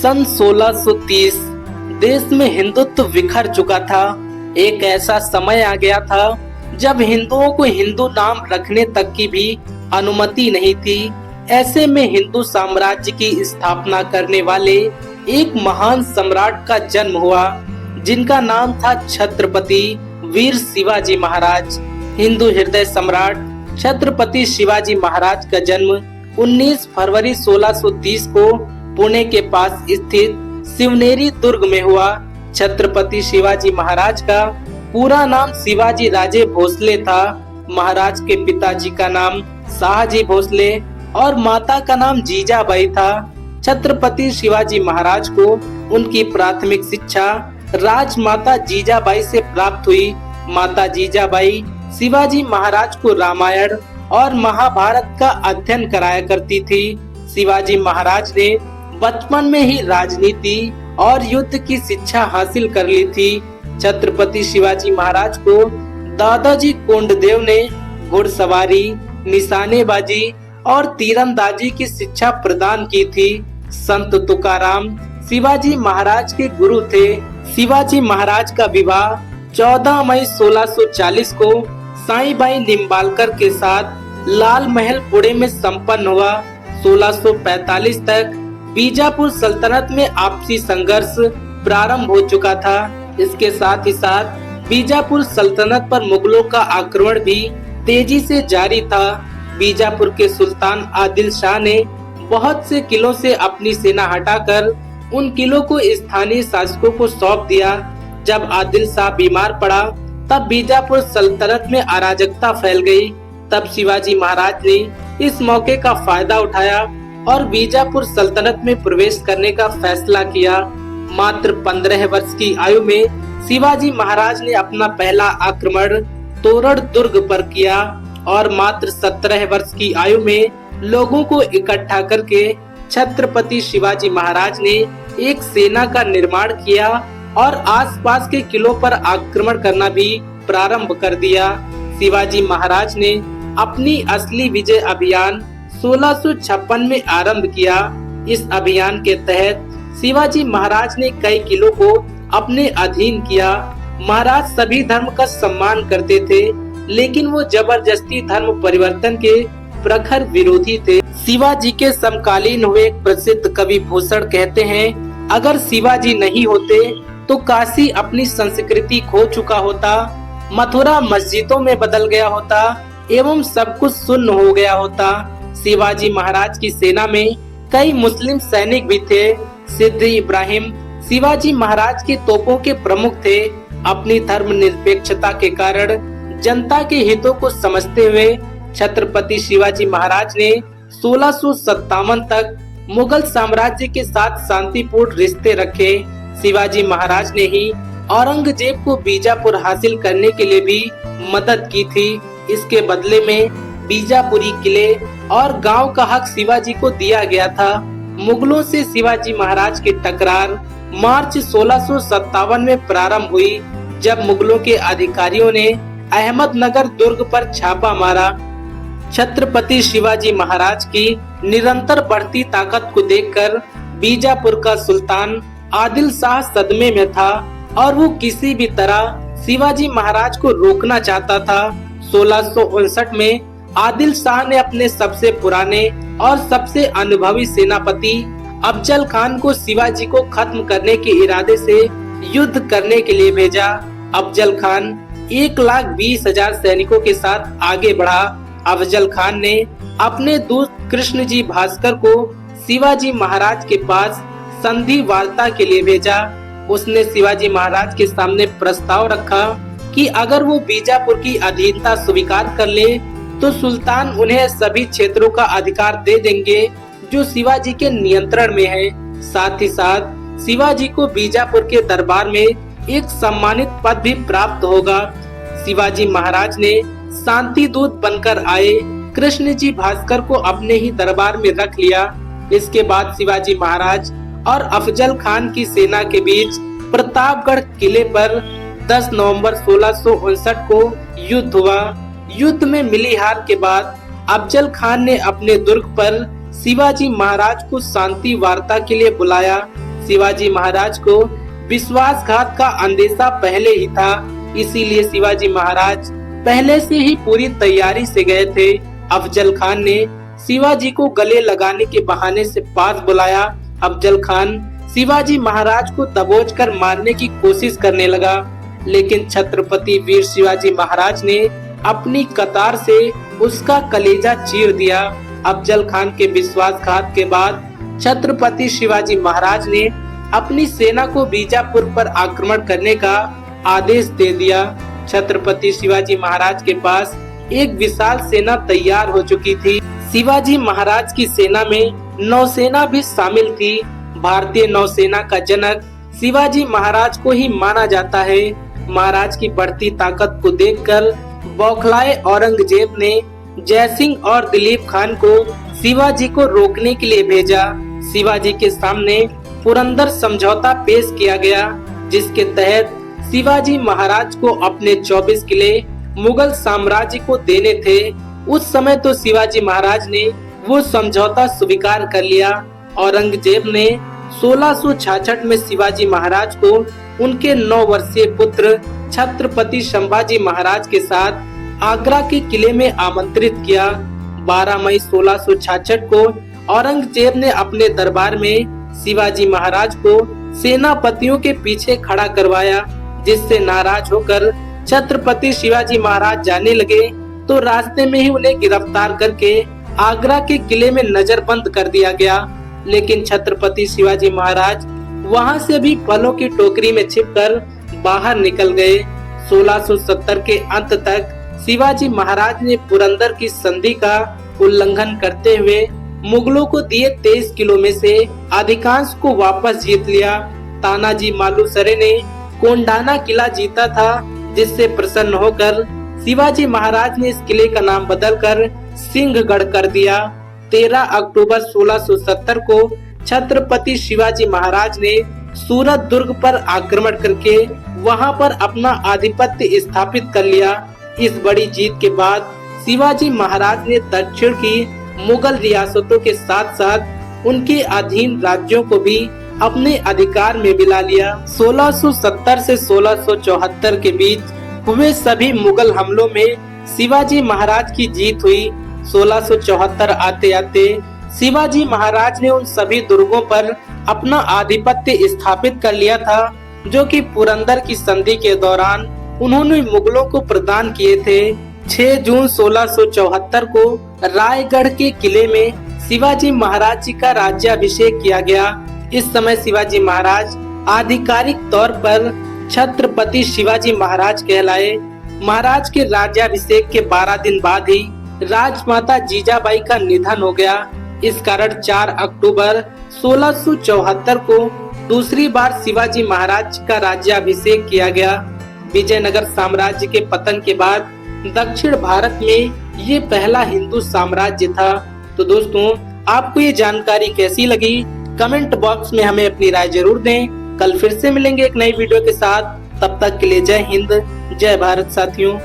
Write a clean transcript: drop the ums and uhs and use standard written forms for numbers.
सन 1630 देश में हिंदुत्व बिखर चुका था। एक ऐसा समय आ गया था जब हिंदुओं को हिंदू नाम रखने तक की भी अनुमति नहीं थी। ऐसे में हिंदू साम्राज्य की स्थापना करने वाले एक महान सम्राट का जन्म हुआ, जिनका नाम था छत्रपति वीर शिवाजी महाराज। हिंदू हृदय सम्राट छत्रपति शिवाजी महाराज का जन्म 19 फरवरी 1630 को पुणे के पास स्थित शिवनेरी दुर्ग में हुआ। छत्रपति शिवाजी महाराज का पूरा नाम शिवाजी राजे भोसले था। महाराज के पिताजी का नाम शाहजी भोसले और माता का नाम जीजाबाई था। छत्रपति शिवाजी महाराज को उनकी प्राथमिक शिक्षा राजमाता जीजाबाई से प्राप्त हुई। माता जीजाबाई शिवाजी महाराज को रामायण और महाभारत का अध्ययन कराया करती थी। शिवाजी महाराज ने बचपन में ही राजनीति और युद्ध की शिक्षा हासिल कर ली थी। छत्रपति शिवाजी महाराज को दादाजी कोंडदेव ने घुड़सवारी, निशानेबाजी और तीरंदाजी की शिक्षा प्रदान की थी। संत तुकाराम शिवाजी महाराज के गुरु थे। शिवाजी महाराज का विवाह 14 मई 1640 को साईबाई निम्बालकर के साथ लाल महल पुणे में संपन्न हुआ। 1645 तक बीजापुर सल्तनत में आपसी संघर्ष प्रारंभ हो चुका था। इसके साथ ही साथ बीजापुर सल्तनत पर मुगलों का आक्रमण भी तेजी से जारी था। बीजापुर के सुल्तान आदिल शाह ने बहुत से किलों से अपनी सेना हटाकर उन किलों को स्थानीय शासकों को सौंप दिया। जब आदिल शाह बीमार पड़ा तब बीजापुर सल्तनत में अराजकता फैल गई। तब शिवाजी महाराज ने इस मौके का फायदा उठाया और बीजापुर सल्तनत में प्रवेश करने का फैसला किया। मात्र 15 वर्ष की आयु में शिवाजी महाराज ने अपना पहला आक्रमण तोरण दुर्ग पर किया और मात्र 17 वर्ष की आयु में लोगों को इकट्ठा करके छत्रपति शिवाजी महाराज ने एक सेना का निर्माण किया और आसपास के किलों पर आक्रमण करना भी प्रारंभ कर दिया। शिवाजी महाराज ने अपनी असली विजय अभियान 1656 में आरंभ किया। इस अभियान के तहत शिवाजी महाराज ने कई किलों को अपने अधीन किया। महाराज सभी धर्म का सम्मान करते थे, लेकिन वो जबरदस्ती धर्म परिवर्तन के प्रखर विरोधी थे। शिवाजी के समकालीन हुए एक प्रसिद्ध कवि भूषण कहते हैं, अगर शिवाजी नहीं होते तो काशी अपनी संस्कृति खो चुका होता, मथुरा मस्जिदों में बदल गया होता एवं सब कुछ शून्य हो गया होता। शिवाजी महाराज की सेना में कई मुस्लिम सैनिक भी थे। सिद्दी इब्राहिम शिवाजी महाराज के तोपों के प्रमुख थे। अपनी धर्मनिरपेक्षता के कारण जनता के हितों को समझते हुए छत्रपति शिवाजी महाराज ने 1657 तक मुगल साम्राज्य के साथ शांतिपूर्ण रिश्ते रखे। शिवाजी महाराज ने ही औरंगजेब को बीजापुर हासिल करने के लिए भी मदद की थी। इसके बदले में बीजापुरी किले और गांव का हक शिवाजी को दिया गया था। मुगलों से शिवाजी महाराज की टकरार मार्च 1657 में प्रारंभ हुई, जब मुगलों के अधिकारियों ने अहमदनगर दुर्ग पर छापा मारा। छत्रपति शिवाजी महाराज की निरंतर बढ़ती ताकत को देखकर बीजापुर का सुल्तान आदिल शाह सदमे में था और वो किसी भी तरह शिवाजी महाराज को रोकना चाहता था। 1659 में आदिल शाह ने अपने सबसे पुराने और सबसे अनुभवी सेनापति अफजल खान को शिवाजी को खत्म करने के इरादे से युद्ध करने के लिए भेजा। अफजल खान 1,20,000 सैनिकों के साथ आगे बढ़ा। अफजल खान ने अपने दूत कृष्णजी भास्कर को शिवाजी महाराज के पास संधि वार्ता के लिए भेजा। उसने शिवाजी महाराज के सामने प्रस्ताव रखा कि अगर वो बीजापुर की अधीनता स्वीकार कर ले तो सुल्तान उन्हें सभी क्षेत्रों का अधिकार दे देंगे जो शिवाजी के नियंत्रण में है। साथ ही साथ शिवाजी को बीजापुर के दरबार में एक सम्मानित पद भी प्राप्त होगा। शिवाजी महाराज ने शांति दूत बनकर आए कृष्णजी भास्कर को अपने ही दरबार में रख लिया। इसके बाद शिवाजी महाराज और अफजल खान की सेना के बीच प्रतापगढ़ किले पर 10 नवंबर 1659 को युद्ध हुआ। युद्ध में मिली हार के बाद अफजल खान ने अपने दुर्ग पर शिवाजी महाराज को शांति वार्ता के लिए बुलाया। शिवाजी महाराज को विश्वासघात का अंदेशा पहले ही था, इसीलिए शिवाजी महाराज पहले से ही पूरी तैयारी से गए थे। अफजल खान ने शिवाजी को गले लगाने के बहाने से पास बुलाया। अफजल खान शिवाजी महाराज को दबोचकर मारने की कोशिश करने लगा, लेकिन छत्रपति वीर शिवाजी महाराज ने अपनी कतार से उसका कलेजा चीर दिया। अफजल खान के विश्वासघात के बाद छत्रपति शिवाजी महाराज ने अपनी सेना को बीजापुर पर आक्रमण करने का आदेश दे दिया। छत्रपति शिवाजी महाराज के पास एक विशाल सेना तैयार हो चुकी थी। शिवाजी महाराज की सेना में नौसेना भी शामिल थी। भारतीय नौसेना का जनक शिवाजी महाराज को ही माना जाता है। महाराज की बढ़ती ताकत को देखकर बौखलाए औरंगजेब ने जयसिंह और दिलीप खान को शिवाजी को रोकने के लिए भेजा। शिवाजी के सामने पुरंदर समझौता पेश किया गया, जिसके तहत शिवाजी महाराज को अपने 24 किले मुगल साम्राज्य को देने थे। उस समय तो शिवाजी महाराज ने वो समझौता स्वीकार कर लिया। औरंगजेब ने 1666 में शिवाजी महाराज को उनके 9 वर्षीय पुत्र छत्रपति संभाजी महाराज के साथ आगरा के किले में आमंत्रित किया। 12 मई 1666 को औरंगजेब ने अपने दरबार में शिवाजी महाराज को सेनापतियों के पीछे खड़ा करवाया, जिससे नाराज होकर छत्रपति शिवाजी महाराज जाने लगे तो रास्ते में ही उन्हें गिरफ्तार करके आगरा के किले में नजरबंद कर दिया गया। लेकिन छत्रपति शिवाजी महाराज वहां से भी फलों की टोकरी में छिपकर बाहर निकल गए। 1670 के अंत तक शिवाजी महाराज ने पुरंदर की संधि का उल्लंघन करते हुए मुगलों को दिए 23 किलो में से अधिकांश को वापस जीत लिया। तानाजी मालुसरे ने कोंडाना किला जीता था, जिससे प्रसन्न होकर शिवाजी महाराज ने इस किले का नाम बदलकर सिंहगढ़ कर दिया। 13 अक्टूबर 1670 को छत्रपति शिवाजी महाराज ने सूरत दुर्ग पर आक्रमण करके वहां पर अपना आधिपत्य स्थापित कर लिया। इस बड़ी जीत के बाद शिवाजी महाराज ने दक्षिण की मुगल रियासतों के साथ साथ उनके अधीन राज्यों को भी अपने अधिकार में मिला लिया। 1670 से 1674 के बीच हुए सभी मुगल हमलों में शिवाजी महाराज की जीत हुई। 1674 आते आते शिवाजी महाराज ने उन सभी दुर्गों पर अपना आधिपत्य स्थापित कर लिया था, जो कि पुरंदर की संधि के दौरान उन्होंने मुगलों को प्रदान किए थे। 6 जून 1674 को रायगढ़ के किले में शिवाजी महाराज जी का राज्याभिषेक किया गया। इस समय शिवाजी महाराज आधिकारिक तौर पर छत्रपति शिवाजी महाराज कहलाए। महाराज के राज्याभिषेक के 12 दिन बाद ही राजमाता जीजाबाई का निधन हो गया। इस कारण 4 अक्टूबर 1674 को दूसरी बार शिवाजी महाराज का राज्याभिषेक किया गया। विजयनगर साम्राज्य के पतन के बाद दक्षिण भारत में ये पहला हिंदू साम्राज्य था। तो दोस्तों, आपको ये जानकारी कैसी लगी? कमेंट बॉक्स में हमें अपनी राय जरूर दें। कल फिर से मिलेंगे एक नई वीडियो के साथ। तब तक के लिए जय हिंद, जय भारत साथियों।